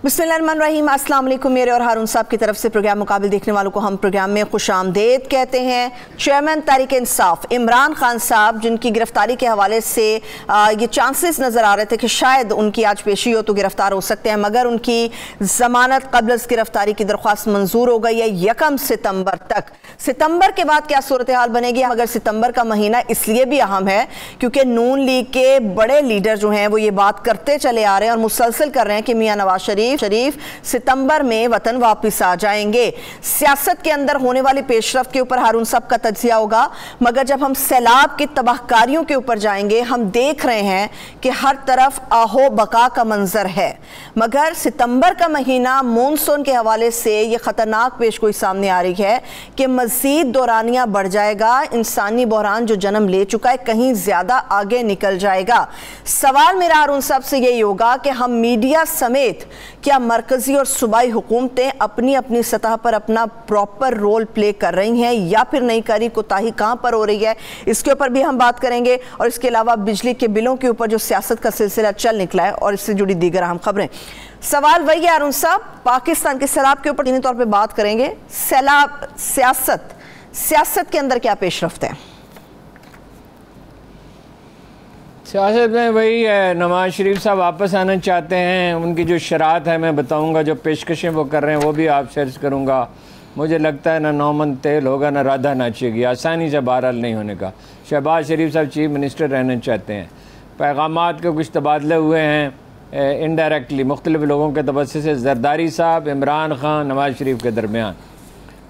बिस्मिल्लाहिर्रहमानिर्रहीम। अस्सलाम वालेकुम। मेरे और हारून साहब की तरफ से प्रोग्राम मुकाबिल देखने वालों को हम प्रोग्राम में खुशामदीद कहते हैं। चेयरमैन तहरीक इंसाफ इमरान खान साहब, जिनकी गिरफ्तारी के हवाले से ये चांसेस नज़र आ रहे थे कि शायद उनकी आज पेशी हो तो गिरफ्तार हो सकते हैं, मगर उनकी ज़मानत कब्ल गिरफ्तारी की दरख्वास्त मंजूर हो गई है 1 सितंबर तक। सितंबर के बाद क्या सूरत हाल बनेगी? मगर सितंबर का महीना इसलिए भी अहम है क्योंकि नून लीग के बड़े लीडर जो हैं वो ये बात करते चले आ रहे हैं और मुसलसल कर रहे हैं कि मियां नवाज शरीफ सितंबर में वतन वापस आ जाएंगे। सियासत के अंदर होने वाली पेशरफ्त के ऊपर हारून साहब का तज्जिया होगा, मगर जब हम सैलाब की तबाहकारियों के ऊपर जाएंगे, हम देख रहे हैं कि हर तरफ आहो बका का मंजर है। मगर सितंबर का महीना मॉनसून के हवाले से ये खतरनाक पेशगोई सामने आ रही है कि मजीद दौरानिया बढ़ जाएगा। इंसानी बहरान जो जन्म ले चुका है कहीं ज्यादा आगे निकल जाएगा। सवाल मेरा हारून साहब से यही होगा कि हम मीडिया समेत क्या मरकजी और सूबाई हुकूमतें अपनी अपनी सतह पर अपना प्रॉपर रोल प्ले कर रही हैं या फिर नहीं कर रही? कोताही कहां पर हो रही है, इसके ऊपर भी हम बात करेंगे। और इसके अलावा बिजली के बिलों के ऊपर जो सियासत का सिलसिला चल निकला है और इससे जुड़ी दीगर अहम खबरें। सवाल वही है हारून साहब, पाकिस्तान के सैलाब के ऊपर तौर पर बात करेंगे। सैलाब सियासत के अंदर क्या पेशरफ्त है? सियासत में वही है, नवाज शरीफ साहब वापस आना चाहते हैं। उनकी जो शरात है मैं बताऊंगा, जो पेशकशें वो कर रहे हैं वो भी आप शेयर करूंगा। मुझे लगता है ना नौमन तेल होगा ना राधा नाचेगी, आसानी से बहरहाल नहीं होने का। शहबाज शरीफ साहब चीफ मिनिस्टर रहना चाहते हैं। पैगामात के कुछ तबादले हुए हैं इनडायरेक्टली मुख्तलिफ लोगों के तबस्से से। जरदारी साहब, इमरान खान, नवाज शरीफ के दरमियान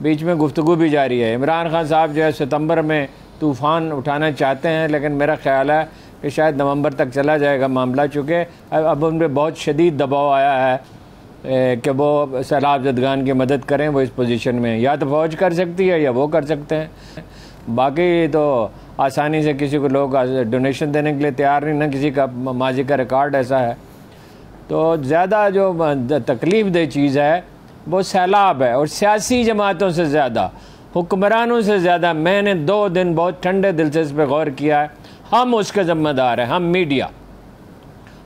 बीच में गुफ्तगू भी जारी है। इमरान खान साहब जो है सितंबर में तूफ़ान उठाना चाहते हैं, लेकिन मेरा ख्याल है कि शायद नवंबर तक चला जाएगा मामला, चूँकि अब उन पर बहुत शदीद दबाव आया है कि वो सैलाब ज़दगान की मदद करें। वो इस पोजीशन में या तो फ़ौज कर सकती है या वो कर सकते हैं। बाकी तो आसानी से किसी को लोग डोनेशन देने के लिए तैयार नहीं, ना किसी का माजी का रिकॉर्ड ऐसा है। तो ज़्यादा जो तकलीफ़ दह चीज़ है वो सैलाब है, और सियासी जमातों से ज़्यादा, हुक्मरानों से ज़्यादा मैंने 2 दिन बहुत ठंडे दिल से इस पर गौर किया है। हम उसके ज़िम्मेदार हैं, हम मीडिया,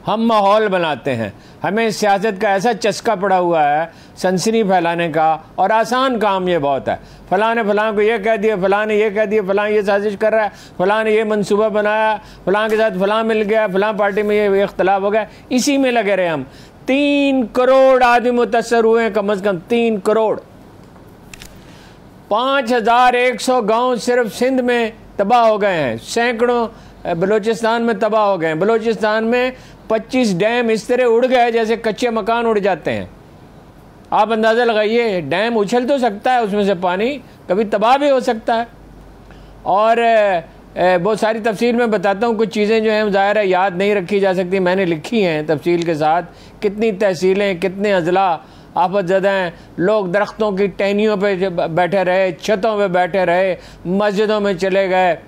हम माहौल बनाते हैं। हमें सियासत का ऐसा चस्का पड़ा हुआ है सनसनी फैलाने का, और आसान काम ये बहुत है। फ़लाँ ने फ़लाँ को ये कह दिया, फ़लाँ ने ये कह दिया, फ़लाँ ये साजिश कर रहा है, फ़लाँ ने ये मंसूबा बनाया, फ़लाँ के साथ फ़लाँ मिल गया, फ़लाँ पार्टी में ये इख्तलाफ हो गया, इसी में लगे रहे हम। 3 करोड़ आदमी मुतासर हुए हैं, कम से कम 3 करोड़। 5100 गाँव सिर्फ सिंध में तबाह हो गए हैं, सैकड़ों बलूचिस्तान में तबाह हो गए हैं। बलूचिस्तान में 25 डैम इस तरह उड़ गए जैसे कच्चे मकान उड़ जाते हैं। आप अंदाज़ा लगाइए, डैम उछल तो सकता है, उसमें से पानी कभी तबाह भी हो सकता है। और बहुत सारी तफसील में बताता हूँ, कुछ चीज़ें जो हैं ज़ाहिर है याद नहीं रखी जा सकती, मैंने लिखी हैं तफसील के साथ। कितनी तहसीलें, कितने अजला आफत ज़दा हैं। लोग दरख्तों की टहनियों पे बैठे रहे, छतों पे बैठे रहे, मस्जिदों में चले गए,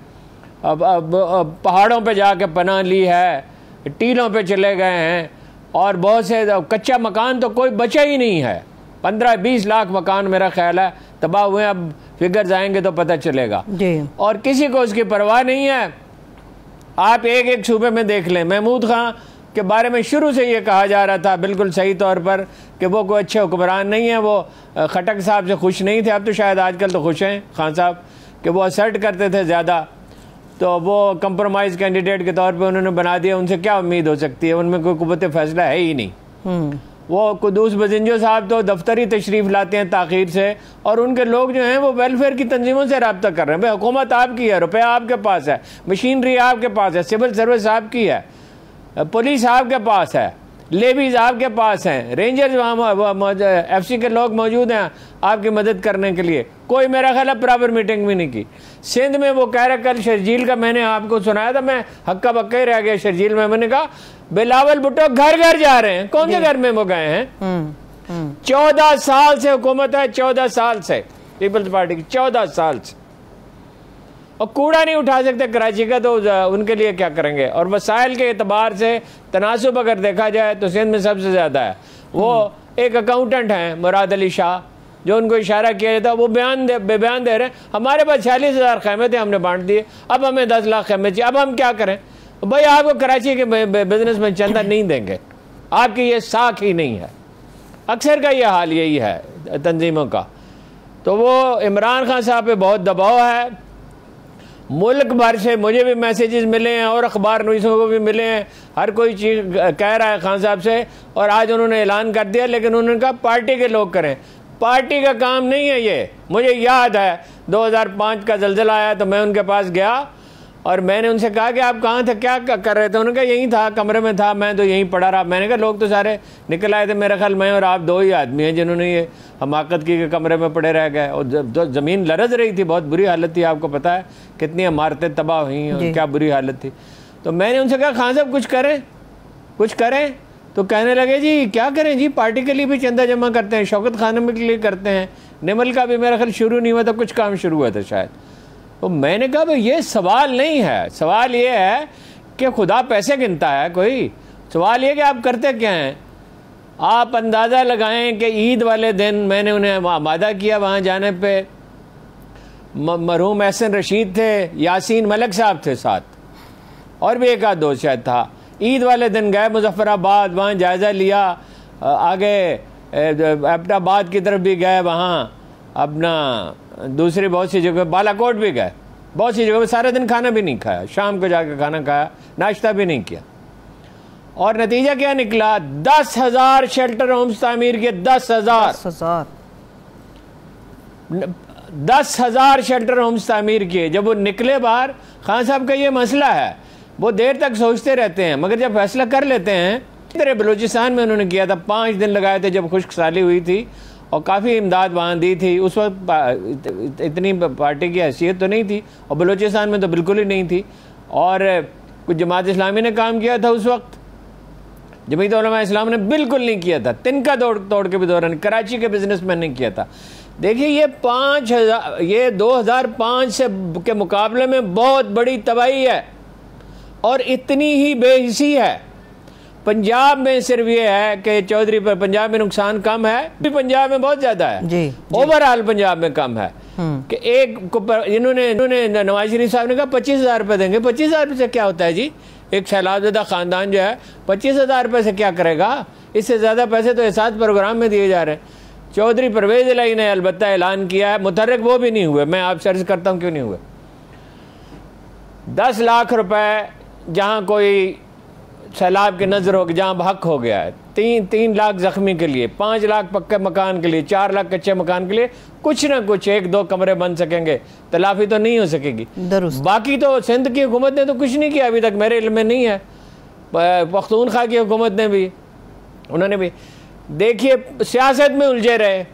अब पहाड़ों पे जाके पनाह ली है, टीलों पे चले गए हैं, और बहुत से कच्चा मकान तो कोई बचा ही नहीं है। 15-20 लाख मकान मेरा ख्याल है तबाह हुए। अब फिगर्स आएंगे तो पता चलेगा जी। और किसी को उसकी परवाह नहीं है। आप एक सूबे में देख लें, महमूद खां के बारे में शुरू से ये कहा जा रहा था बिल्कुल सही तौर पर कि वो कोई अच्छे हुक्मरान नहीं है, वो खटक साहब से खुश नहीं थे। अब तो शायद आजकल तो खुश हैं खान साहब कि वो असर्ट करते थे ज़्यादा, तो वो कंप्रोमाइज़ कैंडिडेट के तौर पे उन्होंने बना दिया। उनसे क्या उम्मीद हो सकती है, उनमें कोई कुव्वत फैसला है ही नहीं। वो कुदूस बजिंजो साहब तो दफ्तरी तशरीफ़ लाते हैं ताख़ीर से, और उनके लोग जो हैं वो वेलफेयर की तंजीमों से रब्ता कर रहे हैं। भाई हुकूमत आपकी है, रुपया आपके पास है, मशीनरी आपके पास है, सिविल सर्विस आपकी है, पुलिस आपके पास है, लेवीज आपके पास हैं, रेंजर्स वहाँ FC के लोग मौजूद हैं आपकी मदद करने के लिए। कोई मेरा ख्याल है प्रॉपर मीटिंग भी नहीं की। सिंध में वो कह रहा, कल शर्जील का मैंने आपको सुनाया था, मैं हक्का बक्का ही रह गया शर्जील में। मैंने कहा बिलावल भुट्टो घर घर जा रहे हैं। कौन से घर में वो गए हैं? 14 साल से हुकूमत है, 14 साल से पीपल्स पार्टी की, 14 साल से, और कूड़ा नहीं उठा सकते कराची का, तो उनके लिए क्या करेंगे? और वसाइल के एतबार से तनासुब अगर देखा जाए तो सिंध में सबसे ज़्यादा है। वो एक अकाउंटेंट हैं मुराद अली शाह, जो उनको इशारा किया जाता है, वो बयान दे रहे हैं हमारे पास 46,000 खेमे थे, हमने बांट दिए, अब हमें 10 लाख खेमे चाहिए, अब हम क्या करें? भाई आपको कराची के बिजनेस में चंदा नहीं देंगे, आपकी ये साख ही नहीं है। अक्सर का ये हाल यही है तंजीमों का। तो वो इमरान खान साहब पे बहुत दबाव है। मुल्क भर से मुझे भी मैसेजेस मिले हैं और अखबार नवीसों को भी मिले हैं, हर कोई चीज़ कह रहा है खान साहब से। और आज उन्होंने ऐलान कर दिया, लेकिन उन्होंने कहा पार्टी के लोग करें। पार्टी का काम नहीं है ये। मुझे याद है 2005 का ज़लज़ला आया तो मैं उनके पास गया और मैंने उनसे कहा कि आप कहाँ थे, क्या कर रहे थे? उन्होंने कहा यहीं था, कमरे में था, मैं तो यहीं पड़ा रहा। मैंने कहा लोग तो सारे निकल आए थे, मेरा ख्याल मैं और आप 2 ही आदमी हैं जिन्होंने ये हमाकत की कि कमरे में पड़े रह गए। और ज़मीन लरज़ रही थी, बहुत बुरी हालत थी, आपको पता है कितनी इमारतें तबाह हुई और क्या बुरी हालत थी। तो मैंने उनसे कहा खान साहब कुछ करें, कुछ करें। तो कहने लगे जी क्या करें जी, पार्टी के लिए भी चंदा जमा करते हैं, शौकत खानम के लिए करते हैं, निमल का भी मेरा ख्याल शुरू नहीं हुआ था, कुछ काम शुरू हुआ था शायद। तो मैंने कहा भाई ये सवाल नहीं है, सवाल ये है कि खुदा पैसे गिनता है कोई, सवाल ये कि आप करते क्या हैं। आप अंदाज़ा लगाएं कि ईद वाले दिन मैंने उन्हें वादा किया, वहाँ जाने पे मरहूम एहसन रशीद थे, यासीन मलिक साहब थे साथ, और भी एक आध दोस्त शायद था। ईद वाले दिन गए मुजफ्फराबाद, वहाँ जायज़ा लिया, आगे एबटाबाद की तरफ भी गए, वहाँ अपना दूसरी बहुत सी जगह बालाकोट भी गए, बहुत सी जगह सारे दिन खाना भी नहीं खाया, शाम को जाकर खाना खाया, नाश्ता भी नहीं किया। और नतीजा क्या निकला? 10,000 शेल्टर होम्स तामीर किए। 10,000 शेल्टर होम्स तामीर किए। जब वो निकले बाहर, खान साहब का ये मसला है, वो देर तक सोचते रहते हैं, मगर जब फैसला कर लेते हैं। तेरे बलूचिस्तान में उन्होंने किया था, 5 दिन लगाए थे जब खुश्क साली हुई थी और काफ़ी इमदाद वहाँ दी थी। उस वक्त इतनी पार्टी की हैसियत तो नहीं थी और बलूचिस्तान में तो बिल्कुल ही नहीं थी। और कुछ जमात इस्लामी ने काम किया था उस वक्त, जमीयत उलमा इस्लाम ने बिल्कुल नहीं किया था, तिनका तोड़ के भी दौरान कराची के बिजनेसमैन ने किया था। देखिए ये 2005 से के मुकाबले में बहुत बड़ी तबाही है और इतनी ही बेहिसी है। पंजाब में सिर्फ ये है कि चौधरी पर पंजाब में नुकसान कम है, भी पंजाब में बहुत ज्यादा है जी, ओवरऑल पंजाब में कम है कि एक इन्होंने नवाज शरीफ साहब ने कहा 25,000 रुपये देंगे। 25,000 रुपये से क्या होता है जी? एक सैलाबज़दा ख़ानदान जो है 25,000 रुपये से क्या करेगा? इससे ज़्यादा पैसे तो एहसास प्रोग्राम में दिए जा रहे हैं। चौधरी परवेज़ इलाही ने अलबत्ता ऐलान किया है, मुतहर्रिक वो भी नहीं हुए। मैं आपसे अर्ज़ करता हूँ क्यों नहीं हुए। 10 लाख रुपए जहाँ कोई सैलाब की नज़र हो, जहाँ हक हो गया है, 3 लाख ज़ख्मी के लिए, 5 लाख पक्के मकान के लिए, 4 लाख कच्चे मकान के लिए कुछ ना कुछ 1-2 कमरे बन सकेंगे, तलाफी तो नहीं हो सकेगी। बाकी तो सिंध की हुकूमत ने तो कुछ नहीं किया अभी तक, मेरे इल्म में नहीं है। पख्तूनख्वा की हुकूमत ने भी, उन्होंने भी देखिए सियासत में उलझे रहे।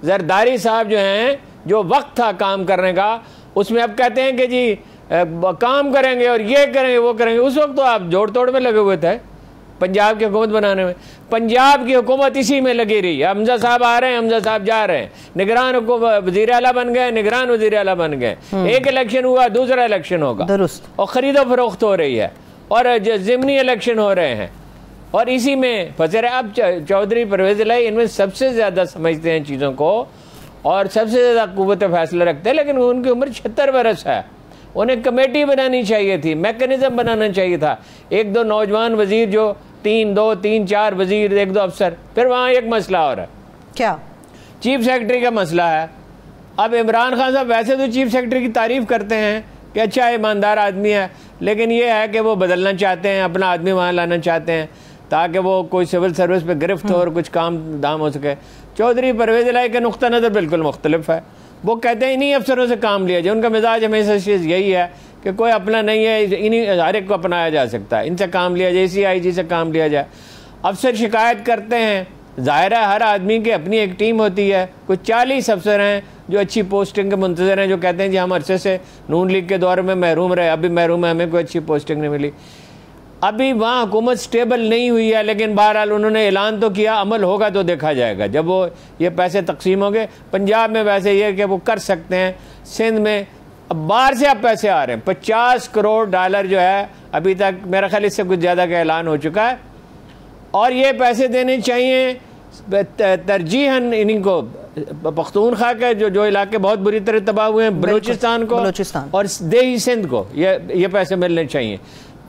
जरदारी साहब जो हैं, जो वक्त था काम करने का, उसमें अब कहते हैं कि जी काम करेंगे और ये करेंगे वो करेंगे। उस वक्त तो आप जोड़ तोड़ में लगे हुए थे पंजाब की हुकूमत बनाने में। पंजाब की हुकूमत इसी में लगी रही। हमजा साहब आ रहे हैं, हमजा साहब जा रहे हैं, निगरान वज़ीर आला बन गए, निगरान वज़ीर आला बन गए। एक इलेक्शन हुआ, दूसरा इलेक्शन होगा और खरीदो फरोख्त हो रही है और ज़िमनी इलेक्शन हो रहे हैं और इसी में फंसे रहे। अब चौधरी परवेज़ इलाही इनमें सबसे ज़्यादा समझते हैं चीज़ों को और सबसे ज़्यादा क़ुव्वत फ़ैसला रखते हैं, लेकिन उनकी उम्र 76 बरस है। उन्हें कमेटी बनानी चाहिए थी, मैकेनिज्म बनाना चाहिए था। 1-2 नौजवान वजीर जो 3-4 वजीर, 1-2 अफसर। फिर वहाँ एक मसला और है, क्या? चीफ सेक्रेटरी का मसला है। अब इमरान खान साहब वैसे तो चीफ सेक्रेटरी की तारीफ़ करते हैं कि अच्छा ईमानदार आदमी है, लेकिन ये है कि वो बदलना चाहते हैं, अपना आदमी वहाँ लाना चाहते हैं ताकि वो कोई सिविल सर्विस पे गिरफ्त हो और कुछ काम दाम हो सके। चौधरी परवेज़ इलाही का नुक्ता नज़र बिल्कुल मुख्तलिफ है। वो कहते हैं इन्हीं अफसरों से काम लिया जाए। उनका मिजाज हमेशा यही है कि कोई अपना नहीं है, इन्हीं हर एक को अपनाया जा सकता है, इनसे काम लिया जाए, CIG से काम लिया जाए। अफसर शिकायत करते हैं, ज़ाहिर है हर आदमी की अपनी एक टीम होती है। कुछ 40 अफसर हैं जो अच्छी पोस्टिंग के मुंतज़र हैं, जो कहते हैं जी हम अरसे से नून लीग के दौर में महरूम रहे, अभी महरूम है, हमें कोई अच्छी पोस्टिंग नहीं मिली। अभी वहाँ हुकूमत स्टेबल नहीं हुई है, लेकिन बहरहाल उन्होंने ऐलान तो किया, अमल होगा तो देखा जाएगा जब वो ये पैसे तकसीम होंगे। पंजाब में वैसे ये कि वो कर सकते हैं, सिंध में अब बाहर से अब पैसे आ रहे हैं। $50 करोड़ जो है अभी तक, मेरा ख्याल इससे कुछ ज़्यादा का ऐलान हो चुका है और ये पैसे देने चाहिए तरजीहन इन्हीं को, पख्तूनख्वा के जो इलाके बहुत बुरी तरह तबाह हुए हैं, बलूचिस्तान को और देही सिंध को ये पैसे मिलने चाहिए।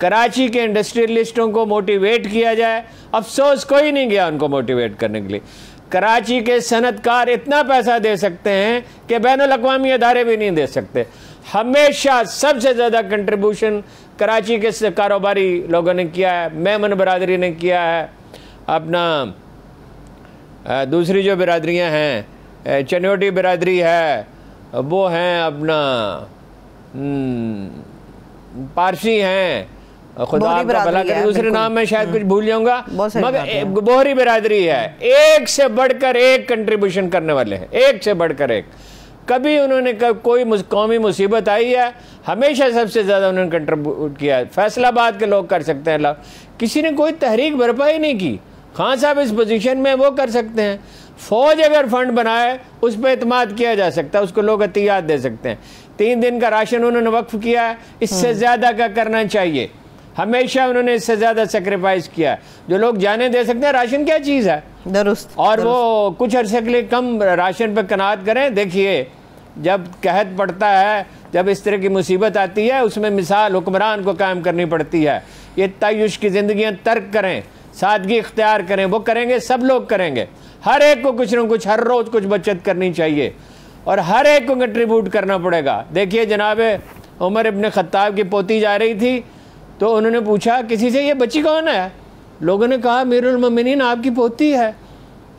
कराची के इंडस्ट्रियलिस्टों को मोटिवेट किया जाए। अफसोस कोई नहीं गया उनको मोटिवेट करने के लिए। कराची के सनतकार इतना पैसा दे सकते हैं कि बैनुल अक़वामी अदारे भी नहीं दे सकते। हमेशा सबसे ज़्यादा कंट्रीब्यूशन कराची के कारोबारी लोगों ने किया है, मेमन बरादरी ने किया है, अपना दूसरी जो बिरादरियां हैं, चनियोटी बिरादरी है, वो हैं अपना पारसी हैं, खुदा आपका भला करे, दूसरे नाम में शायद कुछ भूल जाऊंगा, मगर बोहरी बिरादरी है। एक से बढ़कर एक कंट्रीब्यूशन करने वाले हैं, एक से बढ़कर एक। कभी उन्होंने कोई कौमी मुसीबत आई है, हमेशा सबसे ज़्यादा उन्होंने कंट्रीब्यूट किया है। फैसलाबाद के लोग कर सकते हैं, किसी ने कोई तहरीक बर्पा नहीं की। खान साहब इस पोजीशन में वो कर सकते हैं। फौज अगर फंड बनाए उस पर एतमाद किया जा सकता है, उसको लोग अतियात दे सकते हैं। 3 दिन का राशन उन्होंने वक्फ किया है, इससे ज़्यादा का करना चाहिए। हमेशा उन्होंने इससे ज़्यादा सेक्रीफाइस किया है। जो लोग जाने दे सकते हैं, राशन क्या चीज़ है, दुरुस्त, और वो कुछ अरसे के लिए कम राशन पर कनात करें। देखिए जब कहत पड़ता है, जब इस तरह की मुसीबत आती है, उसमें मिसाल हुक्मरान को कायम करनी पड़ती है। ये तय्युश की ज़िंदगियाँ तर्क करें, सादगी इख्तियार करें, वो करेंगे, सब लोग करेंगे। हर एक को कुछ न कुछ हर रोज़ कुछ बचत करनी चाहिए और हर एक को कंट्रीब्यूट करना पड़ेगा। देखिए जनाब उमर इब्न खत्ताब की पोती जा रही थी, तो उन्होंने पूछा किसी से, ये बच्ची कौन है? लोगों ने कहा अमीरुल मोमिनीन आपकी पोती है।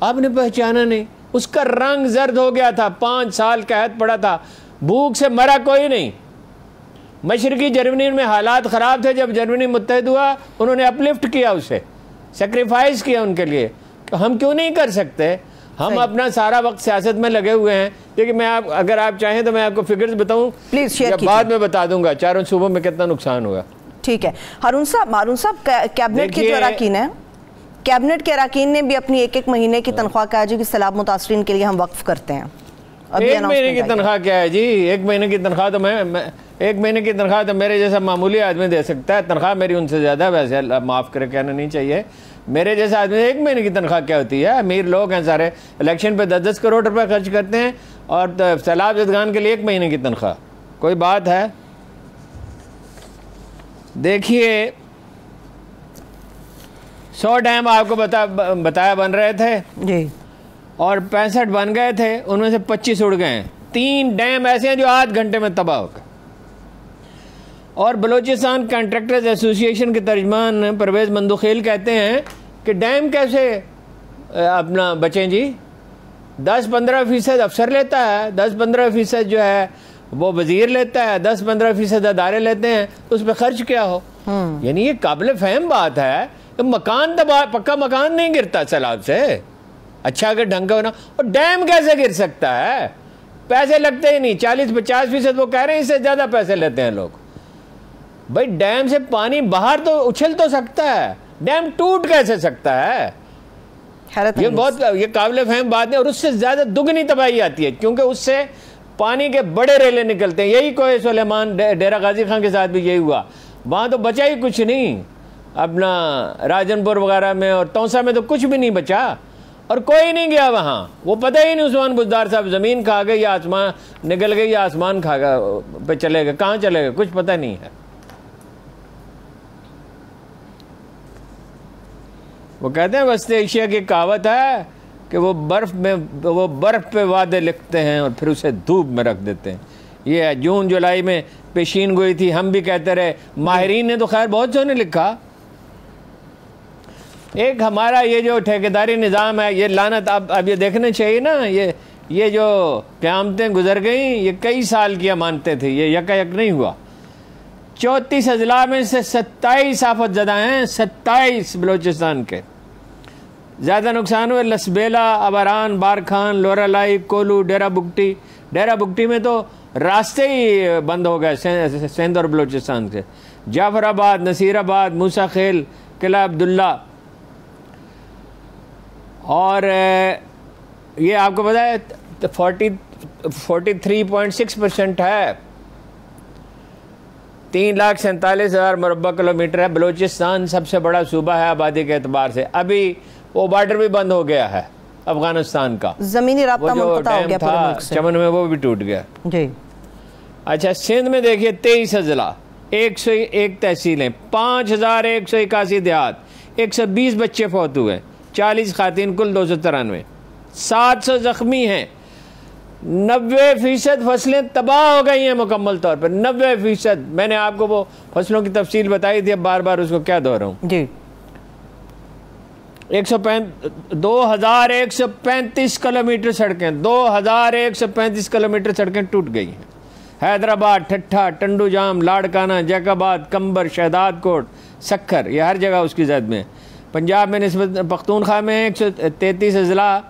आपने पहचाना नहीं। उसका रंग जर्द हो गया था, 5 साल कहत पड़ा था, भूख से मरा कोई नहीं। मशरकी जर्मनी में हालात ख़राब थे, जब जर्मनी मुत्तहिद हुआ उन्होंने अपलिफ्ट किया, उसे सेक्रीफाइस किया उनके लिए। तो हम क्यों नहीं कर सकते? हम अपना सारा वक्त सियासत में लगे हुए हैं। देखिए मैं अगर आप चाहें तो मैं आपको फिगर्स बताऊं, प्लीज शेयर कीजिए, बाद में बता दूंगा चारों सूबों में कितना नुकसान हुआ। ठीक है हारून साहब, कैबिनेट के जो अरकान हैं, कैबिनेट के अरकान ने भी अपनी 1-1 महीने की तनख्वाह कहा जी कि सैलाब मुतासरीन के लिए हम वक्फ करते हैं। 1 महीने की तनख्वाह क्या है जी? 1 महीने की तनख्वाह तो मैं 1 महीने की तनख्वाह तो मेरे जैसा मामूली आदमी दे सकता है। तनख्वाह मेरी उनसे ज़्यादा, वैसे माफ़ करे कहना नहीं चाहिए। मेरे जैसा आदमी 1 महीने की तनख्वाह क्या होती है? अमीर लोग हैं सारे, इलेक्शन पे 10-10 करोड़ रुपए खर्च करते हैं, और सैलाब ज़दगान के लिए 1 महीने की तनख्वाह कोई बात है? देखिए 100 डैम आपको बताया बन रहे थे जी, और 65 बन गए थे, उनमें से 25 उड़ गए हैं। 3 डैम ऐसे हैं जो आध घंटे में तबाह हो गए। और बलूचिस्तान कॉन्ट्रैक्टर्स एसोसिएशन के तर्जमान परवेज़ मंदुखेल कहते हैं कि डैम कैसे अपना बचें जी? 10-15% अफसर लेता है, 10-15% जो है वो वजीर लेता है, 10-15% अदारे लेते हैं, तो उस पर खर्च क्या हो? यानी ये काबिल फहम बात है। तो मकान दबा, पक्का मकान नहीं गिरता सैलाब से, अच्छा अगर ढंग का होना। और डैम कैसे गिर सकता है? पैसे लगते ही नहीं, 40-50% वो कह रहे हैं, इससे ज़्यादा पैसे लेते हैं लोग। भाई डैम से पानी बाहर तो उछल तो सकता है, डैम टूट कैसे सकता है? ये बहुत ये काबिल फहम बात है। और उससे ज़्यादा दुगनी तबाही आती है, क्योंकि उससे पानी के बड़े रेले निकलते हैं। यही कोई सुलेमान डेरा गाजी खान के साथ भी यही हुआ। वहाँ तो बचा ही कुछ नहीं, अपना राजनपुर वगैरह में और तौसा में तो कुछ भी नहीं बचा, और कोई नहीं गया वहाँ। वो पता ही नहीं उस्मान बुज़दार साहब ज़मीन खा गए या आसमान निकल गई या आसमान खा गए पे चले गए, कहाँ चले गए कुछ पता नहीं है। वो कहते हैं वस्ते एशिया की कहावत है कि वो बर्फ़ पे वादे लिखते हैं और फिर उसे धूप में रख देते हैं। ये जून जुलाई में पेशीन गोई थी, हम भी कहते रहे, माहिरीन ने तो खैर बहुत सो ने लिखा। एक हमारा ये जो ठेकेदारी निज़ाम है, ये लानत अब ये देखना चाहिए ना, ये जो क़यामतें गुजर गई, ये कई साल की मानते थे, ये यकायक नहीं हुआ। 34 अजला में से 27 आफत ज़दा हैं, 27 बलूचिस्तान के। ज़्यादा नुकसान हुए लसबेला, अबरान, बारखान, लोरालाई, कोलू, डेरा बुगटी। डेरा बुगटी में तो रास्ते ही बंद हो गए सिंध और बलूचिस्तान से। जाफराबाद, नसीराबाद, मूसा खेल, किला अब्दुल्ला। और ये आपको पता है 43.6% है, 3,47,000 मुरब्बा किलोमीटर है। बलूचिस्तान सबसे बड़ा सूबा है आबादी के एतबार से। अभी वो बॉर्डर भी बंद हो गया है अफगानिस्तान का, जमीनी राब्ता मुनक़ता हो गया चमन में, वो भी टूट गया जी। अच्छा सिंध में देखिए 23 अजला, 101 तहसीलें, 5181 देहात, 120 बच्चे फौत हुए, 40 खातीन, कुल 293, 700 ज़ख्मी हैं, 90% फसलें तबाह हो गई हैं मुकम्मल तौर पर, 90%। मैंने आपको वो फसलों की तफसील बताई थी, अब बार बार उसको क्या दोहराऊं जी। 2135 किलोमीटर सड़कें, 2135 किलोमीटर सड़कें टूट गई हैं। हैदराबाद, ठट्ठा, टंडूजाम, लाड़काना, जैकाबाद, कंबर, शहदाद कोट, सक्खर, ये हर जगह उसकी जद में। पंजाब में निस्बत पख्तूनख्वा में 133 अजला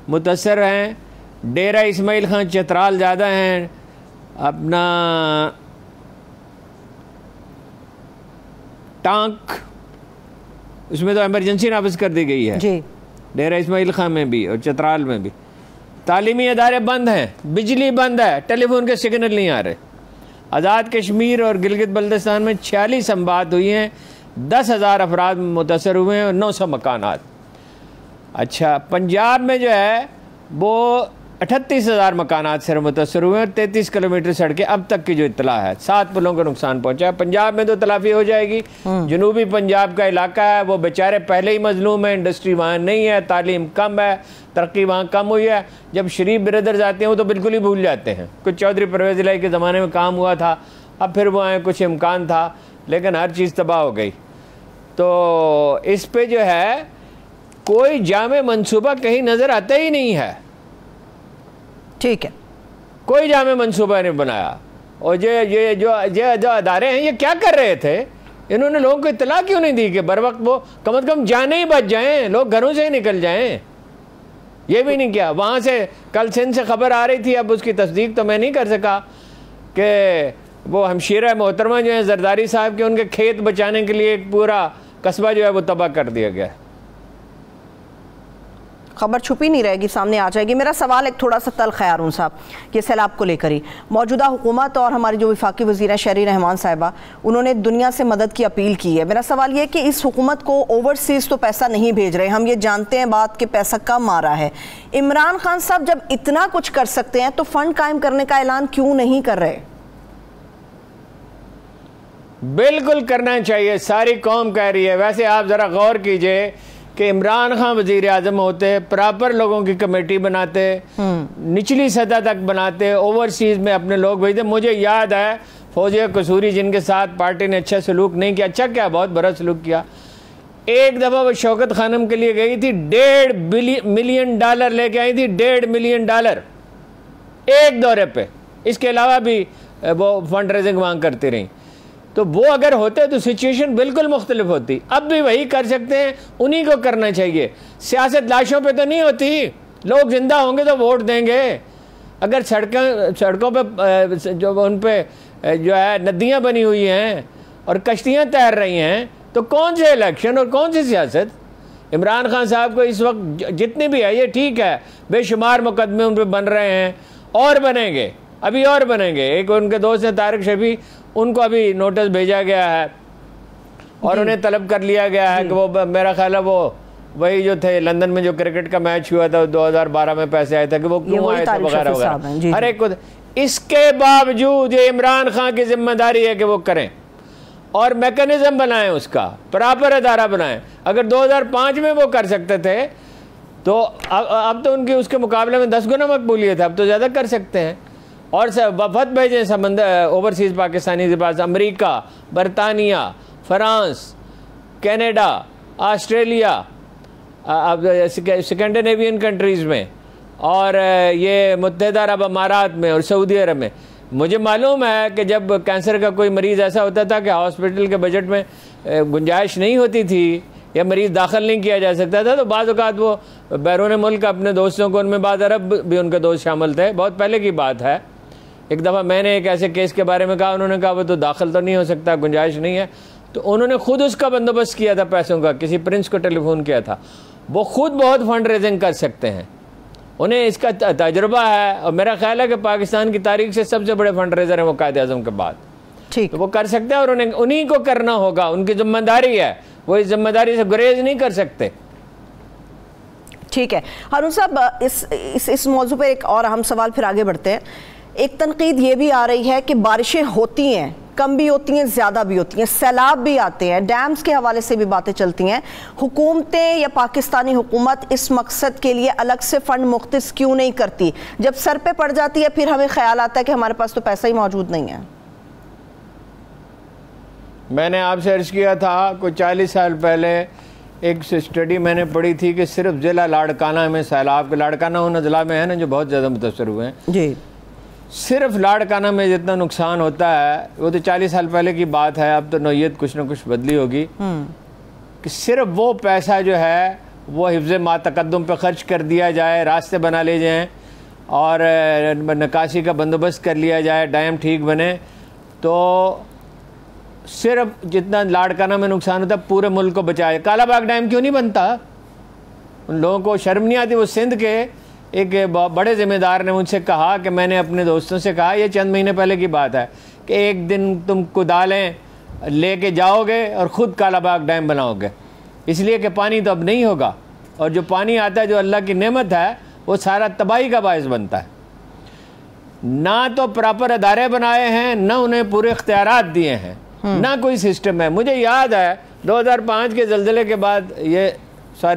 मुतासर हैं। डेरा इस्माइल खान चतराल ज़्यादा हैं। अपना टांक, उसमें तो इमरजेंसी नाफिज कर दी गई है जी, डेरा इस्माइल खान में भी और चतराल में भी। तालीमी अदारे बंद हैं, बिजली बंद है, टेलीफोन के सिग्नल नहीं आ रहे। आज़ाद कश्मीर और गिलगित बल्तिस्तान में 46 अमवात हुई हैं, 10,000 अफराद मुतासर हुए हैं और 900 मकानात। अच्छा, पंजाब में जो है वो 38,000 मकानात से मुतासर हुए हैं और 33 किलोमीटर सड़कें अब तक की जो इत्तला है, 7 पुलों को नुकसान पहुंचा है। पंजाब में तो तलाफी हो जाएगी। जनूबी पंजाब का इलाका है, वो बेचारे पहले ही मजलूम है, इंडस्ट्री वहाँ नहीं है, तालीम कम है, तरक्की वहाँ कम हुई है। जब शरीफ ब्रदर्स आते हैं वो तो बिल्कुल ही भूल जाते हैं। कुछ चौधरी परवेज़ इलाही के ज़माने में काम हुआ था, अब फिर वो आए, कुछ इम्कान था, लेकिन हर चीज़ तबाह हो गई। तो इस पे जो है कोई जामे मंसूबा कहीं नज़र आता ही नहीं है। ठीक है, कोई जामे मंसूबा नहीं बनाया। और ये जो अदारे हैं ये क्या कर रहे थे? इन्होंने लोगों को इत्तला क्यों नहीं दी कि बर वक्त वो कम से कम जाने ही बच जाएं, लोग घरों से ही निकल जाएं? ये भी नहीं किया। वहाँ से कल सिंध से खबर आ रही थी, अब उसकी तस्दीक तो मैं नहीं कर सका, कि वो हमशीरा मोहतरमा जो है जरदारी साहब के, उनके खेत बचाने के लिए एक पूरा कस्बा जो है वो तबाह कर दिया गया। खबर छुपी नहीं रहेगी, सामने आ जाएगी। मेरा सवाल एक थोड़ा सा तल्ख है हारून साहब, ये सैलाब को लेकर ही। मौजूदा हुकूमत और हमारी जो वफाकी वज़ीर हैं शहरी रहमान साहिबा, उन्होंने दुनिया से मदद की अपील की है। मेरा सवाल ये है कि इस हुकूमत को ओवरसीज़ तो पैसा नहीं भेज रहे, हम ये जानते हैं बात कि पैसा कम आ रहा है। इमरान खान साहब जब इतना कुछ कर सकते हैं तो फंड कायम करने का ऐलान क्यों नहीं कर रहे? बिल्कुल करना चाहिए, सारी कौम कह रही है। वैसे आप ज़रा गौर कीजिए कि इमरान खान वज़ीर आज़म होते, प्रॉपर लोगों की कमेटी बनाते, निचली सतह तक बनाते, ओवरसीज़ में अपने लोग भेजते। मुझे याद है फौजिया कसूरी, जिनके साथ पार्टी ने अच्छा सलूक नहीं किया, अच्छा क्या बहुत बुरा सलूक किया। एक दफ़ा वो शौकत खानम के लिए गई थी, $1.5 मिलियन लेके आई थी, $1.5 मिलियन एक दौरे पे। इसके अलावा भी वो फंड रेजिंग मांग करती रही। तो वो अगर होते तो सिचुएशन बिल्कुल मुख्तलिफ होती। अब भी वही कर सकते हैं, उन्हीं को करना चाहिए। सियासत लाशों पे तो नहीं होती, लोग जिंदा होंगे तो वोट देंगे। अगर सड़कों पे जो उन पे जो है नदियाँ बनी हुई हैं और कश्तियाँ तैर रही हैं, तो कौन से इलेक्शन और कौन सी सियासत? इमरान खान साहब को इस वक्त जितनी भी है, ये ठीक है, बेशुमार मुकदमे उन पर बन रहे हैं और बनेंगे, अभी और बनेंगे। एक उनके दोस्त हैं तारिक शफी, उनको अभी नोटिस भेजा गया है और उन्हें तलब कर लिया गया है कि वो, मेरा ख्याल है वो वही जो थे लंदन में जो क्रिकेट का मैच हुआ था 2012 में, पैसे आए थे कि वो क्यों आए थे वगैरह वगैरह, हर एक को। इसके बावजूद ये इमरान खान की जिम्मेदारी है कि वो करें और मैकेनिज्म बनाएं, उसका प्रॉपर अदारा बनाएं। अगर 2005 में वो कर सकते थे तो अब तो उनकी उसके मुकाबले में 10 गुना मकबूलियत है, अब तो ज़्यादा कर सकते हैं। और वफद भेजें समंदर ओवरसीज़ पाकिस्तानी के पास, अमेरिका, बरतानिया, France, Canada, Australia, Scandinavian countries में, और ये मुत्तहिदा अरब अमारात में और सऊदी अरब में। मुझे मालूम है कि जब कैंसर का कोई मरीज़ ऐसा होता था कि हॉस्पिटल के बजट में गुंजाइश नहीं होती थी या मरीज़ दाखिल नहीं किया जा सकता था, तो बाज़ औक़ात वो बैरून मुल्क अपने दोस्तों को, उनमें बाद अरब भी उनके दोस्त शामिल थे, बहुत पहले की बात है। एक दफ़ा मैंने एक ऐसे केस के बारे में कहा, उन्होंने कहा वो तो दाखिल तो नहीं हो सकता, गुंजाइश नहीं है, तो उन्होंने खुद उसका बंदोबस्त किया था पैसों का, किसी प्रिंस को टेलीफोन किया था। वो खुद बहुत फंड रेजिंग कर सकते हैं, उन्हें इसका तजुर्बा है, और मेरा ख्याल है कि पाकिस्तान की तारीख से सबसे बड़े फंड रेजर हैं वो कायद आज़म के बाद। ठीक, तो वो कर सकते हैं और उन्हीं को करना होगा, उनकी जिम्मेदारी है, वो इस जिम्मेदारी से गुरेज नहीं कर सकते। ठीक है हारून साहब, इस मौजू पर एक और अहम सवाल फिर आगे बढ़ते हैं। एक तनकीद ये भी आ रही है कि बारिशें होती हैं कम भी होती हैं, ज़्यादा भी होती हैं, सैलाब भी आते हैं, डैम्स के हवाले से भी बातें चलती हैं। हुकूमतें या पाकिस्तानी हुकूमत इस मकसद के लिए अलग से फ़ंड मुख्तस क्यों नहीं करती? जब सर पे पड़ जाती है फिर हमें ख्याल आता है कि हमारे पास तो पैसा ही मौजूद नहीं है। मैंने आपसे अर्ज़ किया था कोई 40 साल पहले एक स्टडी मैंने पढ़ी थी कि सिर्फ ज़िला लाड़काना में सैलाब के, लाड़काना उन अजला में है ना जो बहुत ज़्यादा मुतासर हुए हैं जी, सिर्फ लाड़काना में जितना नुकसान होता है, वो तो 40 साल पहले की बात है, अब तो नौयत कुछ ना कुछ बदली होगी, कि सिर्फ वो पैसा जो है वो हिफ्ज़ मातकद्दुम पे ख़र्च कर दिया जाए, रास्ते बना ले जाएँ और निकासी का बंदोबस्त कर लिया जाए, डैम ठीक बने, तो सिर्फ जितना लाड़काना में नुकसान होता है पूरे मुल्क को बचाए। कालाबाग डैम क्यों नहीं बनता? उन लोगों को शर्म नहीं आती? वो सिंध के एक बड़े ज़िम्मेदार ने मुझसे कहा कि मैंने अपने दोस्तों से कहा, ये चंद महीने पहले की बात है, कि एक दिन तुम कुदालें लेके जाओगे और ख़ुद कालाबाग डैम बनाओगे, इसलिए कि पानी तो अब नहीं होगा, और जो पानी आता है जो अल्लाह की नेमत है वो सारा तबाही का बायस बनता है। ना तो प्रॉपर अदारे बनाए हैं, ना उन्हें पूरे इख्तियारात दिए हैं, ना कोई सिस्टम है। मुझे याद है 2005 के ज़लज़ले के बाद,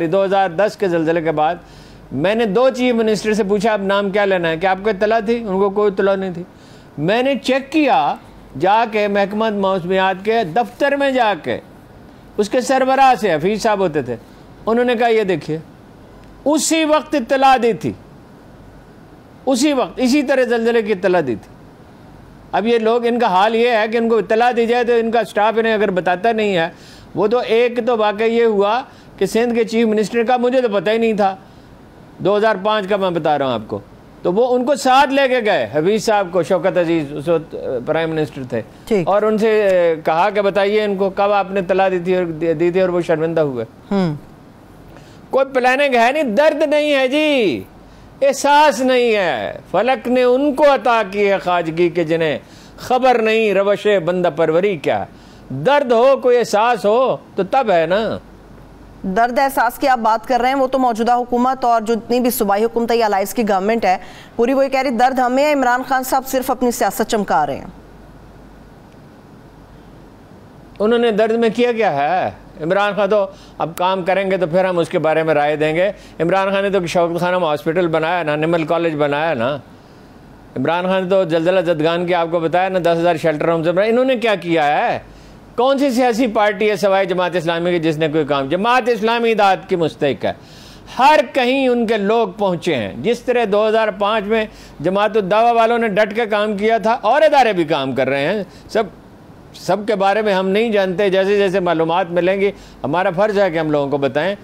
2010 के ज़लज़ले के बाद मैंने 2 चीफ मिनिस्टर से पूछा अब नाम क्या लेना है, कि आपको इत्तला थी? उनको कोई इत्तला नहीं थी। मैंने चेक किया जाके महकमा मौसमियात के दफ्तर में जाके, उसके सरबराह से हफीज़ साहब होते थे, उन्होंने कहा ये देखिए, उसी वक्त इत्तला दी थी, उसी वक्त इसी तरह ज़लज़ले की इत्तला दी थी। अब ये लोग, इनका हाल ये है कि इनको इत्तला दी जाए तो इनका स्टाफ इन्हें अगर बताता नहीं है। वो तो एक तो वाकई ये हुआ कि सिंध के चीफ मिनिस्टर का मुझे तो पता ही नहीं था, 2005 का मैं बता रहा हूँ आपको, तो वो उनको साथ लेके गए हफीज़ साहब को, शौकत अजीज़ उस वक्त प्राइम मिनिस्टर थे, और उनसे कहा कि बताइए इनको कब आपने इत्तला दी थी और वो शर्मिंदा हुए। कोई प्लानिंग है नहीं, दर्द नहीं है जी, एहसास नहीं है। फलक ने उनको अता की है खाजगी के जिन्हें खबर नहीं रवश बंदा परवरी क्या। दर्द हो, कोई एहसास हो तो तब है ना। दर्द एहसास की आप बात कर रहे हैं, वो तो मौजूदा हुकूमत और जितनी भी सूबाई हुकूमत या अलाइस की गवर्नमेंट है पूरी, वही कह रही दर्द हमें है, इमरान खान साहब सिर्फ अपनी सियासत चमका रहे हैं। उन्होंने दर्द में किया क्या है? इमरान खान तो अब काम करेंगे तो फिर हम उसके बारे में राय देंगे। इमरान खान ने तो शौकत खानम हॉस्पिटल बनाया ना, निमल कॉलेज बनाया ना, इमरान खान ने तो जलजला जदगान की आपको बताया ना, 10,000 शेल्टर होम्स बनाए। इन्होंने क्या किया है? कौन सी सियासी पार्टी है सवाए जमात इस्लामी की जिसने कोई काम? जमात इस्लामी दाद की मुस्तहिक है, हर कहीं उनके लोग पहुँचे हैं। जिस तरह 2005 में जमात उद दावा वालों ने डट के काम किया था, और इदारे भी काम कर रहे हैं। सब के बारे में हम नहीं जानते, जैसे जैसे मालूमात मिलेंगी हमारा फ़र्ज़ है कि हम लोगों को बताएं,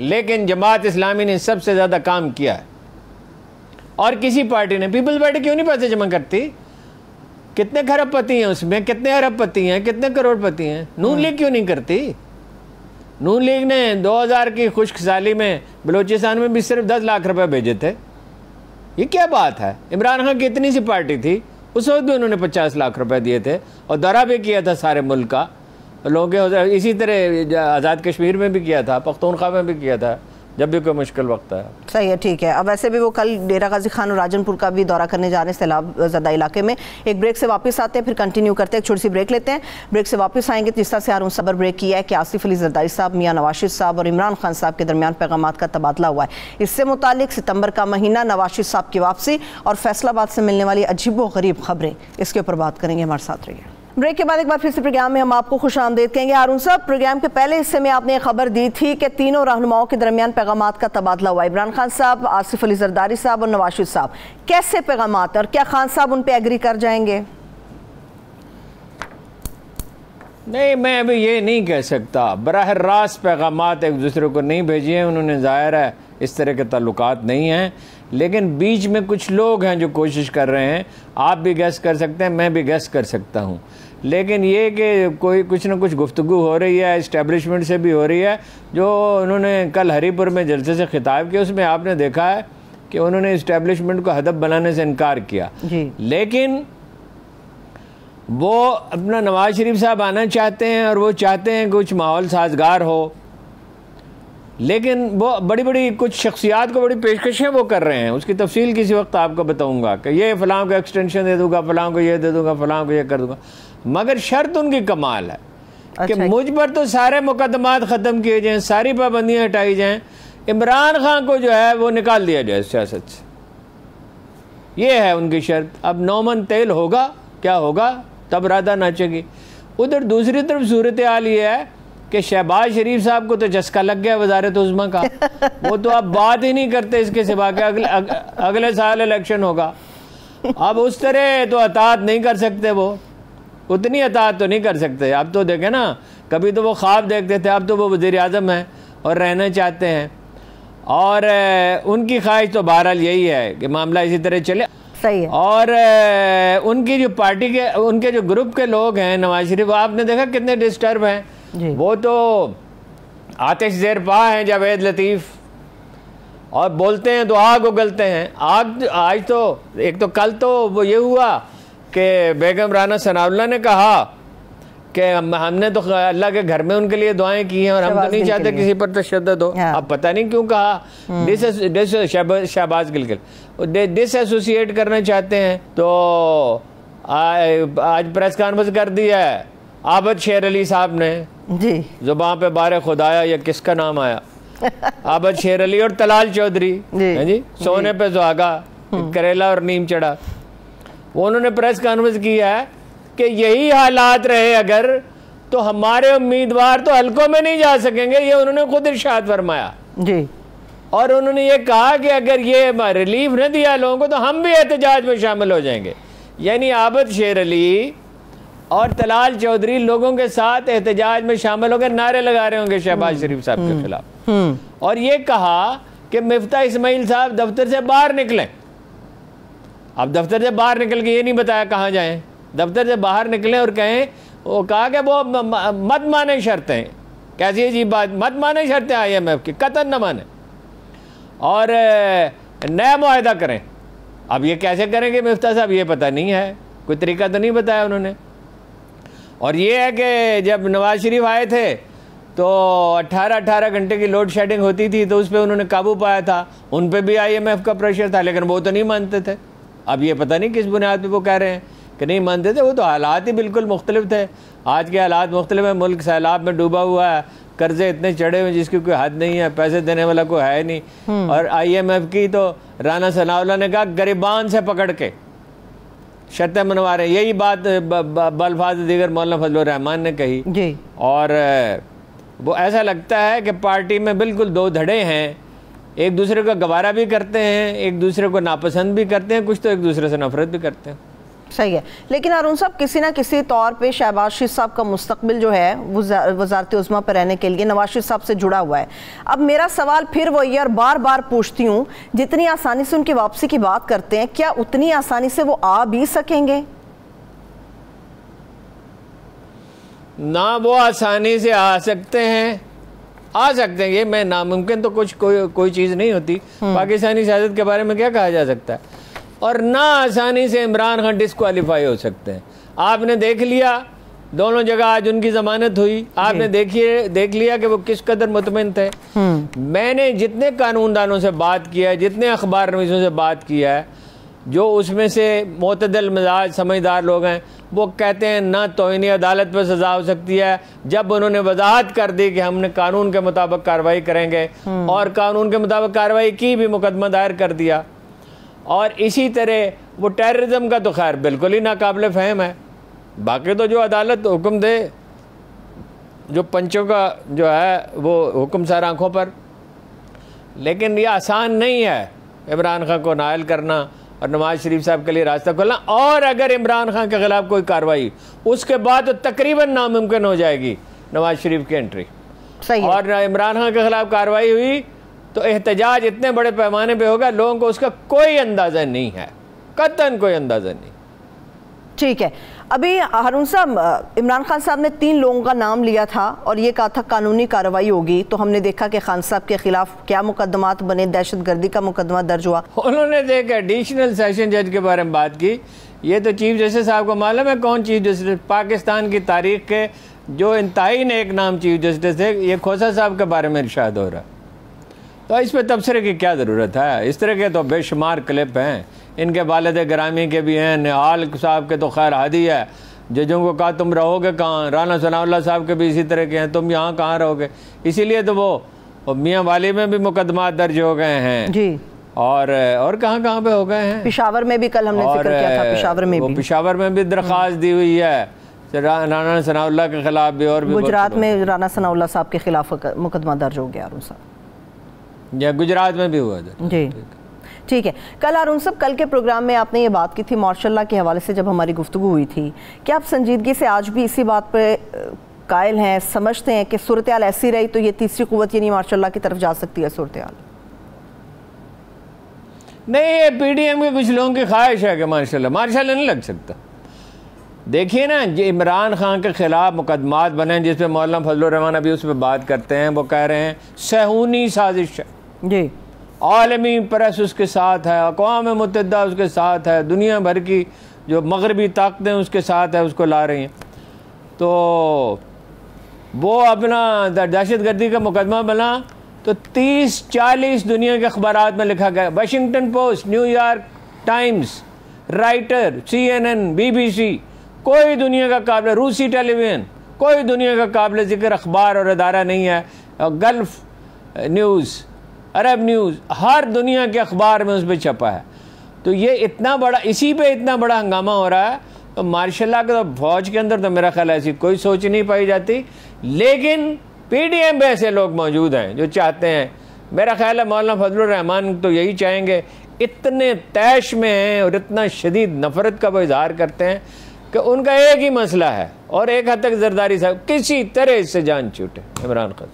लेकिन जमात इस्लामी ने सबसे ज़्यादा काम किया है। और किसी पार्टी ने, पीपल्स पार्टी क्यों नहीं पैसे जमा करती? कितने खरबपति हैं उसमें, कितने अरबपति हैं, कितने करोड़पति हैं? नून लीग क्यों नहीं करती? नून लीग ने 2000 की खुश्क साली में बलूचिस्तान में भी सिर्फ 10 लाख रुपए भेजे थे। ये क्या बात है? इमरान खान की इतनी सी पार्टी थी, उस वक्त भी उन्होंने 50 लाख रुपए दिए थे और दौरा भी किया था सारे मुल्क का लोगों के। इसी तरह आज़ाद कश्मीर में भी किया था, पख्तूनख्वा में भी किया था, जब भी कोई मुश्किल वक्त है। सही है, ठीक है। अब वैसे भी वो कल डेरा गाजी खान और राजनपुर का भी दौरा करने जा रहे हैं, सैलाब ज़दा इलाके में। एक ब्रेक से वापस आते हैं, फिर कंटिन्यू करते हैं। एक छोटी सी ब्रेक लेते हैं, ब्रेक से वापस आएंगे। जिस तरह से हारून सबर ब्रेक किया है कि आसिफ अली जरदारी साहब, मियां नवाज शरीफ साहब और इमरान खान साहब के दरमियान पैगामात का तबादला हुआ है। इससे मुतालिक सितंबर का महीना, नवाज शरीफ साहब की वापसी और फैसलाबाद से मिलने वाली अजीब व गरीब खबरें, इसके ऊपर बात करेंगे। हमारे साथ रहिए। ब्रेक के बाद एक बार फिर से प्रोग्राम में हम आपको खुश आमदीद कहेंगे। हारून साहब, प्रोग्राम के पहले हिस्से में आपने खबर दी थी कि तीनों रहनुमाओं के दरमियान पैगामात का तबादला हुआ। इमरान खान साहब, आसिफ अली जरदारी साहब और नवाज शरीफ साहब, कैसे पैगामात, और क्या खान साहब उन पे एग्री कर जाएंगे? नहीं, मैं अभी ये नहीं कह सकता। बराह रास्त पैगामात एक दूसरे को नहीं भेजे हैं उन्होंने, ज़ाहिर है इस तरह के ताल्लुकात नहीं हैं, लेकिन बीच में कुछ लोग हैं जो कोशिश कर रहे हैं। आप भी गैस कर सकते हैं, मैं भी गैस कर सकता हूँ, लेकिन ये कि कोई कुछ ना कुछ गुफ्तगू हो रही है, इस्टेब्लिशमेंट से भी हो रही है। जो उन्होंने कल हरीपुर में जलसे से खिताब किया, उसमें आपने देखा है कि उन्होंने इस्टेब्लिशमेंट को हदफ बनाने से इनकार किया जी। लेकिन वो अपना नवाज शरीफ साहब आना चाहते हैं और वो चाहते हैं कुछ माहौल साजगार हो। लेकिन वो बड़ी बड़ी कुछ शख्सियात को बड़ी पेशकशें वो कर रहे हैं, उसकी तफसील किसी वक्त आपको बताऊंगा कि ये फ़लाँ को एक्सटेंशन दे दूंगा, फ़लाँ को ये दे दूंगा, फ़लाँ को ये कर दूंगा, मगर शर्त उनकी कमाल है कि मुझ पर तो सारे मुकदमात ख़त्म किए जाएँ, सारी पाबंदियाँ हटाई जाएँ, इमरान खान को जो है वो निकाल दिया जाए सियासत से। ये है उनकी शर्त। अब नौमन तेल होगा, क्या होगा, तब राधा नाचेगी। उधर दूसरी तरफ सूरत हाल ये है कि शहबाज शरीफ साहब को तो चस्का लग गया वजारत उज़्मा का, वो तो अब बात ही नहीं करते इसके सिवा के अगले साल इलेक्शन होगा। अब उस तरह तो अतात नहीं कर सकते, वो उतनी अतात तो नहीं कर सकते। अब तो देखें ना, कभी तो वो ख्वाब देखते थे, अब तो वो वज़ीर आज़म हैं और रहना चाहते हैं, और उनकी ख्वाहिश तो बहरहाल यही है कि मामला इसी तरह चले। सही है। और उनकी जो पार्टी के, उनके जो ग्रुप के लोग हैं, नवाज शरीफ, आपने देखा कितने डिस्टर्ब हैं। वो तो आतिश ज़ेर पा हैं जावेद लतीफ़, और बोलते हैं तो आग उगलते हैं। आग आज तो एक तो कल तो वो ये हुआ कि बेगम राना सनाउल्लाह ने कहा कि हमने तो अल्लाह के घर में उनके लिए दुआएं की हैं और हम तो नहीं चाहते किसी पर तशद्दुद हो। अब पता नहीं क्यों कहा शहबाज गिल डिसएसोसिएट करना चाहते हैं, तो आज प्रेस कॉन्फ्रेंस कर दी है आबद शेर अली साहब ने जी, जुबान पे बारे खुदाया, या किसका नाम आया आबद शेर अली और तलाल चौधरी जी, सोने पे सुहागा, करेला और नीम चढ़ा। वो उन्होंने प्रेस कॉन्फ्रेंस किया है कि यही हालात रहे अगर, तो हमारे उम्मीदवार तो हलकों में नहीं जा सकेंगे, ये उन्होंने खुद इरशाद फरमाया जी। और उन्होंने ये कहा कि अगर ये रिलीफ न दिया लोगों को तो हम भी एहतजाज में शामिल हो जाएंगे। यानी आबद शेर अली और तलाल चौधरी लोगों के साथ एहतजाज में शामिल होकर नारे लगा रहे होंगे शहबाज शरीफ साहब के खिलाफ। और ये कहा कि मिफ्ता इस्माइल साहब दफ्तर से बाहर निकलें। अब दफ्तर से बाहर निकल के ये नहीं बताया कहाँ जाएं, दफ्तर से बाहर निकलें और कहें, वो कहा कि वो मत माने शर्तें। कैसी अजीब बात, मत माने शर्तें IMF की, कतन न माने, और नया मुआहदा करें। अब ये कैसे करेंगे मिफ्ता साहब, ये पता नहीं है, कोई तरीका तो नहीं बताया उन्होंने। और ये है कि जब नवाज शरीफ आए थे तो 18 घंटे की लोड शेडिंग होती थी, तो उस पर उन्होंने काबू पाया था, उन पर भी IMF का प्रेशर था, लेकिन वो तो नहीं मानते थे। अब ये पता नहीं किस बुनियाद पे वो कह रहे हैं कि नहीं मानते थे, वो तो हालात ही बिल्कुल मुख्तलिफ थे। आज के हालात मुख्तलिफ है, मुल्क सैलाब में डूबा हुआ है, कर्जे इतने चढ़े हुए जिसकी कोई हद नहीं है, पैसे देने वाला कोई है नहीं। और IMF की तो राना सनाउल्लाह ने कहा गरिबान से पकड़ के शर्तें मनवा रहे हैं। यही बात बल्फाज दीगर मौलाना फजलुर रहमान ने कही जी। और वो ऐसा लगता है कि पार्टी में बिल्कुल दो धड़े हैं, एक दूसरे को गवारा भी करते हैं, एक दूसरे को नापसंद भी करते हैं, कुछ तो एक दूसरे से नफरत भी करते हैं। सही है। लेकिन अरुण साहब, किसी ना किसी तौर पे शहबाज शरीफ साहब का मुस्तकबिल जो है वो वजारत उज़्मा पर रहने के लिए नवाज शरीफ साहब से जुड़ा हुआ है। अब मेरा सवाल फिर वही है और बार बार पूछती हूँ, जितनी आसानी से उनकी वापसी की बात करते हैं, क्या उतनी आसानी से वो आ भी सकेंगे? ना वो आसानी से आ सकते हैं, आ सकते हैं, ये मैं नामुमकिन तो कुछ कोई चीज़ नहीं होती। पाकिस्तानी सियासत के बारे में क्या कहा जा सकता है। और ना आसानी से इमरान खान डिस्क्वालीफाई हो सकते हैं। आपने देख लिया दोनों जगह आज उनकी जमानत हुई, आपने देख लिया कि वो किस कदर मुतमिन थे। मैंने जितने कानूनदानों से बात किया है, जितने अखबार नवीसों से बात किया है, जो उसमें से मोतदल मिजाज समझदार लोग हैं, वो कहते हैं ना तौहीन अदालत पर सज़ा हो सकती है। जब उन्होंने वजाहत कर दी कि हमने कानून के मुताबिक कार्रवाई करेंगे, और कानून के मुताबिक कार्रवाई की भी, मुकदमा दायर कर दिया। और इसी तरह वो टेररिज्म का तो खैर बिल्कुल ही नाकाबिल फ़हम है। बाकी तो जो अदालत हुक्म दे, जो पंचों का जो है वो हुक्म सर आँखों पर। लेकिन ये आसान नहीं है इमरान खान को नायल करना और नवाज शरीफ साहब के लिए रास्ता खोलना। और अगर इमरान खान के खिलाफ कोई कार्रवाई, उसके बाद तो तकरीबन नामुमकिन हो जाएगी नवाज शरीफ की एंट्री। सही है। और इमरान खान के खिलाफ कार्रवाई हुई तो एहतजाज इतने बड़े पैमाने पे होगा, लोगों को उसका कोई अंदाज़ा नहीं है, कतन कोई अंदाज़ा नहीं। ठीक है। अभी हारून साहब, इमरान खान साहब ने 3 लोगों का नाम लिया था और ये कहा था कानूनी कार्रवाई होगी, तो हमने देखा कि खान साहब के खिलाफ क्या मुकदमात बने, दहशतगर्दी का मुकदमा दर्ज हुआ। उन्होंने एक एडिशनल सेशन जज के बारे में बात की। ये तो चीफ जस्टिस साहब को मालूम है कौन चीफ जस्टिस, पाकिस्तान की तारीख के जो इंतहाई नेक नाम चीफ जस्टिस थे, ये खोसा साहब के बारे में इरशाद हो रहा है। तो इस पर तबसरे की क्या ज़रूरत है? इस तरह के तो बेशुमार क्लिप हैं, इनके वालिद गिरामी के भी हैं, निहाल साहब के तो खैर हादी है, जजों को कहा तुम रहोगे कहाँ, राना सनाउल्लाह साहब के भी इसी तरह के हैं, तुम यहाँ कहाँ रहोगे। इसीलिए तो वो मियाँ वाली में भी मुकदमा दर्ज हो गए हैं जी, और कहाँ पे हो गए हैं, पेशावर में भी कल हमने जिक्र किया था, पेशावर में भी दरख्वास्त दी हुई है राना सनाउल्लाह के खिलाफ भी, और भी गुजरात में राना सनाउल्लाह साहब के खिलाफ मुकदमा दर्ज हो गया हारून साहब, या गुजरात में भी हुआ था जी। ठीक है, कल हारून साहब कल के प्रोग्राम में आपने ये बात की थी मार्शल के हवाले से जब हमारी गुफ्तगू हुई थी, क्या आप संजीदगी से आज भी इसी बात पर कायल हैं, समझते हैं कि सूरत हाल ऐसी रही तो ये तीसरी कुव्वत यानी मार्शल की तरफ जा सकती है सूरत हाल? नहीं, ये पीडीएम के कुछ लोगों की ख्वाहिश है कि मार्शल नहीं लग सकता। देखिए ना, इमरान खान के खिलाफ मुकदमात बने जिसपे मौलाना फजलुर रहमान अभी उस पर बात करते हैं, वो कह रहे हैं सहूनी साजिश है जी, आलमी प्रेस उसके साथ है, अक़वाम मुत्तहिदा उसके साथ है, दुनिया भर की जो मगरबी ताकतें उसके साथ है, उसको ला रही हैं। तो वो अपना दहशत गर्दी का मुकदमा बना तो 30-40 दुनिया के अखबारात में लिखा गया, Washington post, New York times, writer, CNN, BBC, कोई दुनिया का काबिल, रूसी टेलीविज़न, कोई दुनिया का काबिल ज़िक्र अखबार और अदारा नहीं है। गल्फ़ न्यूज़, अरब न्यूज़, हर दुनिया के अखबार में उस पर छपा है। तो ये इतना बड़ा, इसी पे इतना बड़ा हंगामा हो रहा है। तो मार्शल के तो फौज के अंदर तो मेरा ख्याल ऐसी कोई सोच नहीं पाई जाती, लेकिन पीडीएम पे ऐसे लोग मौजूद हैं जो चाहते हैं, मेरा ख्याल है मौलाना फजलुर रहमान तो यही चाहेंगे, इतने तैश में हैं और इतना शदीद नफरत का वो इजहार करते हैं कि उनका एक ही मसला है, और एक हद तक जरदारी साहब किसी तरह इससे जान छूटे इमरान खान।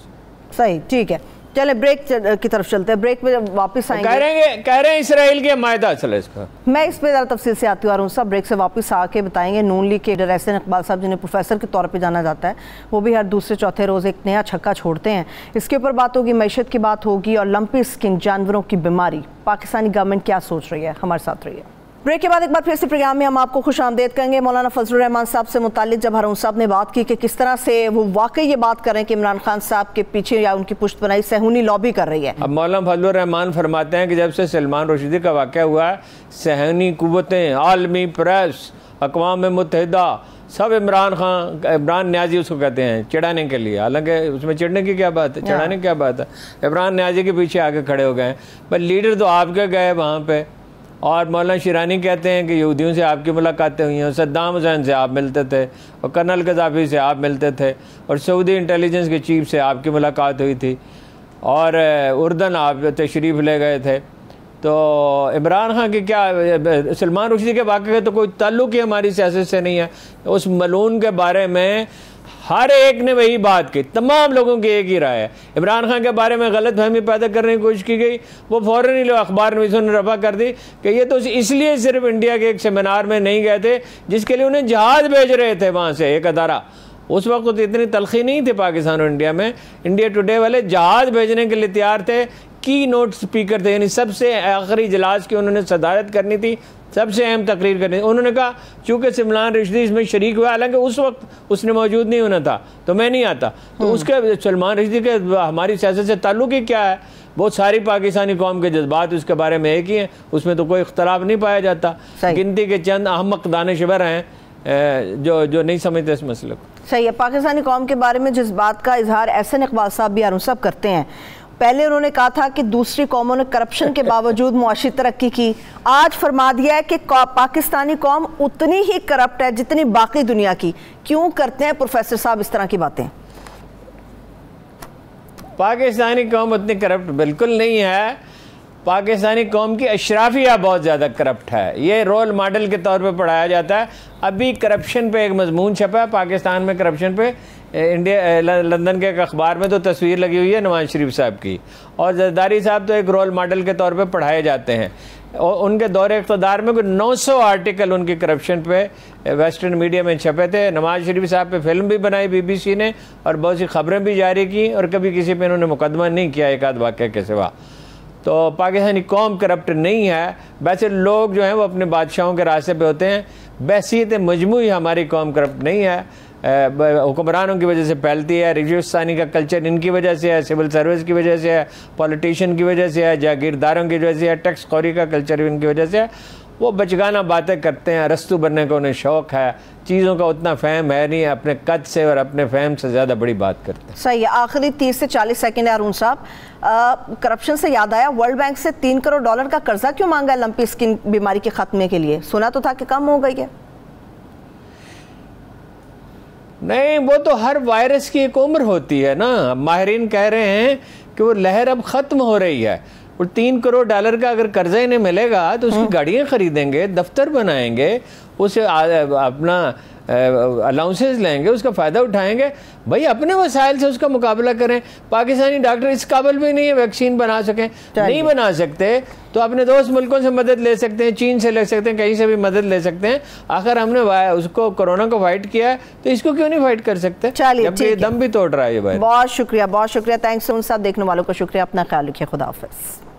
सही, ठीक है, चले ब्रेक की तरफ चलते हैं। ब्रेक में वापस आएंगे, कह रहे हैं इसराइल की मायदा असल है इसका, मैं इस पे ज़रा तफसील से आती हूँ सब। ब्रेक से वापस आके बताएंगे नून लीग के एहसन इकबाल साहब जिन्हें प्रोफेसर के तौर पे जाना जाता है, वो भी हर दूसरे चौथे रोज़ एक नया छक्का छोड़ते हैं। इसके ऊपर बात होगी, मैशत की बात होगी, और लंपी स्किन जानवरों की बीमारी, पाकिस्तानी गवर्नमेंट क्या सोच रही है। हमारे साथ रहिए। ब्रेक के बाद एक बार फिर से प्रोग्राम में हम आपको खुश आमदेद करेंगे। मौलाना फजलुर रहमान साहब से मुतालिक जब हारून साहब ने बात की कि किस तरह से वो वाकई ये बात कर रहे हैं कि इमरान खान साहब के पीछे या उनकी पुष्ट बनाई सहूनी लॉबी कर रही है। अब मौलाना फजलुर रहमान फरमाते हैं कि जब से सलमान रुश्दी का वाक़या हुआ है, सहूनी कुव्वतें, आलमी प्रेस, अक़वाम मुत्तहिदा, सब इमरान न्याजी उसको कहते हैं चिढ़ाने के लिए, हालांकि उसमें चिढ़ने की क्या बात है, चिढ़ाने की क्या बात है। इमरान न्याजी के पीछे आके खड़े हो गए हैं, पर लीडर तो आपके गए वहाँ पे। और मौलाना शिरानी कहते हैं कि यहूदियों से आपकी मुलाकातें हुई हैं, सद्दाम हुसैन से आप मिलते थे, और कर्नल गद्दाफी से आप मिलते थे, और सऊदी इंटेलिजेंस के चीफ से आपकी मुलाकात हुई थी, और उर्दन आप तशरीफ़ ले गए थे। तो इमरान खान की क्या, सलमान रुश्दी के वाक़े का तो कोई ताल्लुक़ ही हमारी सियासत से नहीं है। उस मलून के बारे में हर एक ने वही बात की, तमाम लोगों की एक ही राय है। इमरान खान के बारे में गलत फहमी पैदा करने की कोशिश की गई, वो फ़ौरन ही लोग अखबार नवीसों ने रफा कर दी कि ये तो इसलिए सिर्फ इंडिया के एक सेमिनार में नहीं गए थे जिसके लिए उन्हें जहाज़ भेज रहे थे वहाँ से एक अदारा। उस वक्त तो इतनी तलखी नहीं थी पाकिस्तान और इंडिया में, इंडिया टुडे वाले जहाज़ भेजने के लिए तैयार थे, की नोट स्पीकर थे, यानी सबसे आखिरी इजलास की उन्होंने सदारत करनी थी, सबसे अहम तकरीर करनी थी। उन्होंने कहा चूँकि सलमान रुश्दी इसमें शरीक हुआ, हालांकि उस वक्त उसने मौजूद नहीं होना था, तो मैं नहीं आता, तो उसके सलमान रुश्दी के हमारी सियासत से ताल्लुक़ ही क्या है। बहुत सारी पाकिस्तानी कौम के जज्बात उसके बारे में एक ही हैं, उसमें तो कोई इख्तलाफ नहीं पाया जाता। गिनती के चंद अहमक दानिशवर हैं जो नहीं समझते इस मसले को। सही है। पाकिस्तानी कौम के बारे में जिस बात का इजहार एहसन इकबाल साहब भी हारून साहब करते हैं, पहले उन्होंने कहा था कि दूसरी कौमों ने करप्शन के बावजूद मुआशी तरक्की की, आज फरमा दिया है कि पाकिस्तानी कौम उतनी ही करप्ट है जितनी बाकी दुनिया की। क्यों करते हैं प्रोफेसर साहब इस तरह की बातें? पाकिस्तानी कौम उतनी करप्ट बिल्कुल नहीं है, पाकिस्तानी कौम की अशराफिया बहुत ज़्यादा करप्ट है, ये रोल मॉडल के तौर पे पढ़ाया जाता है। अभी करप्शन पे एक मजमून छपा है पाकिस्तान में, करप्शन पे इंडिया लंदन के एक अखबार में तो तस्वीर लगी हुई है नवाज शरीफ साहब की, और जरदारी साहब तो एक रोल मॉडल के तौर पे पढ़ाए जाते हैं। और उनके दौरे इक़्तिदार में कोई 900 आर्टिकल उनकी करप्शन पे वेस्टर्न मीडिया में छपे थे। नवाज शरीफ साहब पे फिल्म भी बनाई BBC ने, और बहुत सी खबरें भी जारी की, और कभी किसी पे इन्होंने मुकदमा नहीं किया एक आध वाक़े के सिवा। तो पाकिस्तानी कौम करप्ट नहीं है, वैसे लोग जो हैं वो अपने बादशाहों के रास्ते पे होते हैं, बहसीत मजमूई हमारी कौम करप्ट नहीं है। हुक्मरानों की वजह से फैलती है, रिश्वतसानी का कल्चर इनकी वजह से है, सिविल सर्विस की वजह से है, पॉलिटिशियन की वजह से है, जागीरदारों की वजह से है, टैक्स खोरी का कल्चर इनकी वजह से है। वो बचगाना बातें करते हैं, अरस्तू बनने का उन्हें शौक़ है, चीज़ों का उतना फ़हम है नहीं, अपने कद से और अपने फ़हम से ज़्यादा बड़ी बात करते हैं। सही है। आखिरी 30 से 40 सेकंड है अरुण साहब, करप्शन से याद आया, वर्ल्ड बैंक से $3 करोड़ का कर्जा क्यों मांगा है लंपी स्किन बीमारी के खात्मे के लिए? सुना तो था कि कम हो गई है। नहीं, वो तो हर वायरस की एक उम्र होती है ना। माहिरीन कह रहे हैं कि वो लहर अब ख़त्म हो रही है और $3 करोड़ का अगर कर्जा इन्हें मिलेगा तो उसकी गाड़ियाँ खरीदेंगे, दफ्तर बनाएंगे, उसे अपना अलाउंसेस लेंगे, उसका फ़ायदा उठाएंगे। भाई अपने वसाइल से उसका मुकाबला करें। पाकिस्तानी डॉक्टर इस काबिल भी नहीं है वैक्सीन बना सकें, नहीं बना सकते तो अपने दोस्त मुल्कों से मदद ले सकते हैं, चीन से ले सकते हैं, कहीं से भी मदद ले सकते हैं। आखिर हमने उसको कोरोना को फाइट किया है तो इसको क्यों नहीं फाइट कर सकते? चलिए, ये दम भी तोड़ रहा है ये भाई। बहुत शुक्रिया, बहुत शुक्रिया। थैंक्स साहब। देखने वालों को शुक्रिया। अपना ख्याल रखिए। खुदा हाफिज़।